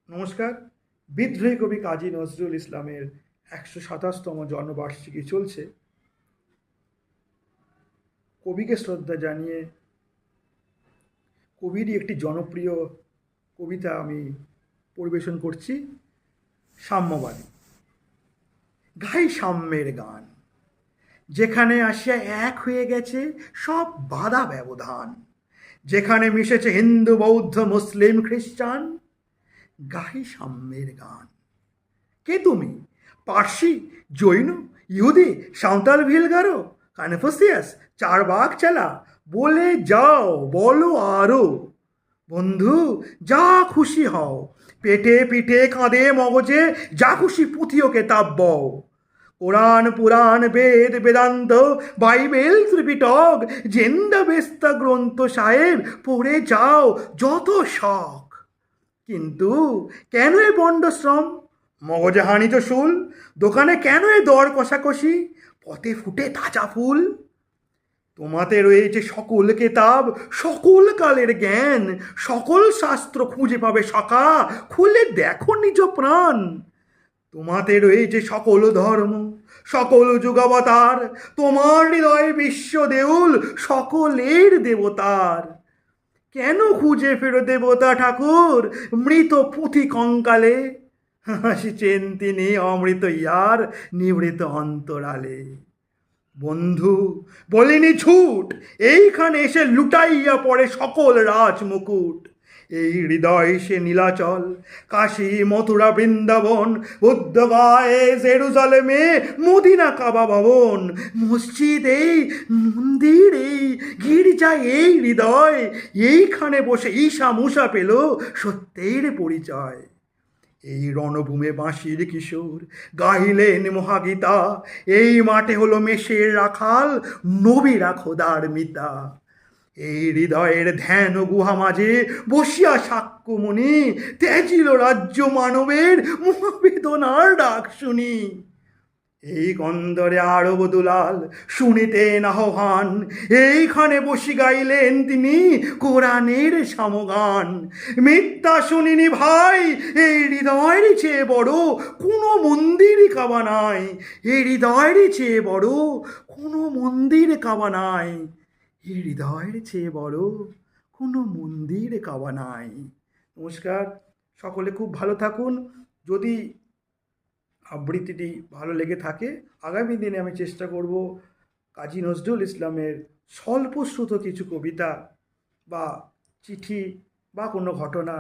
নমস্কার। বিদ্রোহী কবি কাজী নজরুল ইসলামের ১২৭তম জন্মবার্ষিকী চলছে। কবিকে শ্রদ্ধা জানিয়ে কবিরই একটি জনপ্রিয় কবিতা আমি পরিবেশন করছি, সাম্যবাদী। গাই সাম্যের গান, যেখানে আসিয়া এক হয়ে গেছে সব বাধা ব্যবধান, যেখানে মিশেছে হিন্দু বৌদ্ধ মুসলিম খ্রিস্টান। গাই সাম্যের গান। কে তুমি? পার্সি, জৈন, ইহুদি, সাঁওতাল, ভিলগারো, কনফুসিয়াস, চারবাক চালা, বলে যাও, বলো আরো। বন্ধু, যা খুশি হও, পেটে পিঠে কাঁধে মগজে যা খুশি পুঁথিও কেতাব বও। কোরআন পুরাণ বেদ বেদান্ত বাইবেল ত্রিপিটক জেন্দা বেস্তা গ্রন্থ সাহেব পড়ে যাও যত শখ। কিন্তু কেন এ বন্ডশ্রম? মগজে হানিত শুল, দোকানে কেন এ দর কষাকষি, পথে ফুটে তাজা ফুল? তোমাতে রয়েছে সকল কেতাব, সকল কালের জ্ঞান, সকল শাস্ত্র খুঁজে পাবে সখা, খুলে দেখো নিজ প্রাণ। তোমাতে রয়েছে সকল ধর্ম, সকল যুগাবতার, তোমার হৃদয় বিশ্ব দেউল, সকলের দেবতার। কেন খুঁজে ফেরো দেবতা ঠাকুর মৃত পুঁথি কঙ্কালে? হাসিছেন তিনি অমৃত ইয়ার নিবৃত অন্তরালে। বন্ধু, বলিনি ঝুট, এইখানে এসে লুটাইয়া পড়ে সকল রাজমুকুট। এই হৃদয় সে নীলাচল, কাশী মথুরা বৃন্দাবন, বুদ্ধগয়ে জেরুজালেমে মদিনা কাবা ভবন, মসজিদ এই, মন্দির এই, গির্জা এই হৃদয়, এইখানে বসে ঈশা মুসা পেল সত্যের পরিচয়। এই রণভূমে বাঁশির কিশোর গাইলেন মহাগীতা, এই মাঠে হলো মেষের রাখাল, নবীরা খোদার মিতা। এই হৃদয়ের ধ্যান গুহা মাঝে বসিয়া সাক্ষ্যমণি ত্যাজিল রাজ্য মানবের মহাবেদনার ডাক শুনি। এই কন্দরে আরব দুলাল শুনিতেন আহ্বান, এইখানে বসি গাইলেন তিনি কোরআনের সমগান। মিথ্যা শুনিনি ভাই, এই হৃদয়ের চেয়ে বড় কোনো মন্দির কাবা নাই, এই হৃদয়ের চেয়ে বড় কোনো মন্দির কাবা নাই, এই হৃদয়ের চেয়ে বড় কোনো মন্দির কাবা নাই। নমস্কার, সকলে খুব ভালো থাকুন। যদি আবৃত্তিটি ভালো লেগে থাকে, আগামী দিনে আমি চেষ্টা করব কাজী নজরুল ইসলামের স্বল্পশ্রুত কিছু কবিতা বা চিঠি বা কোনো ঘটনা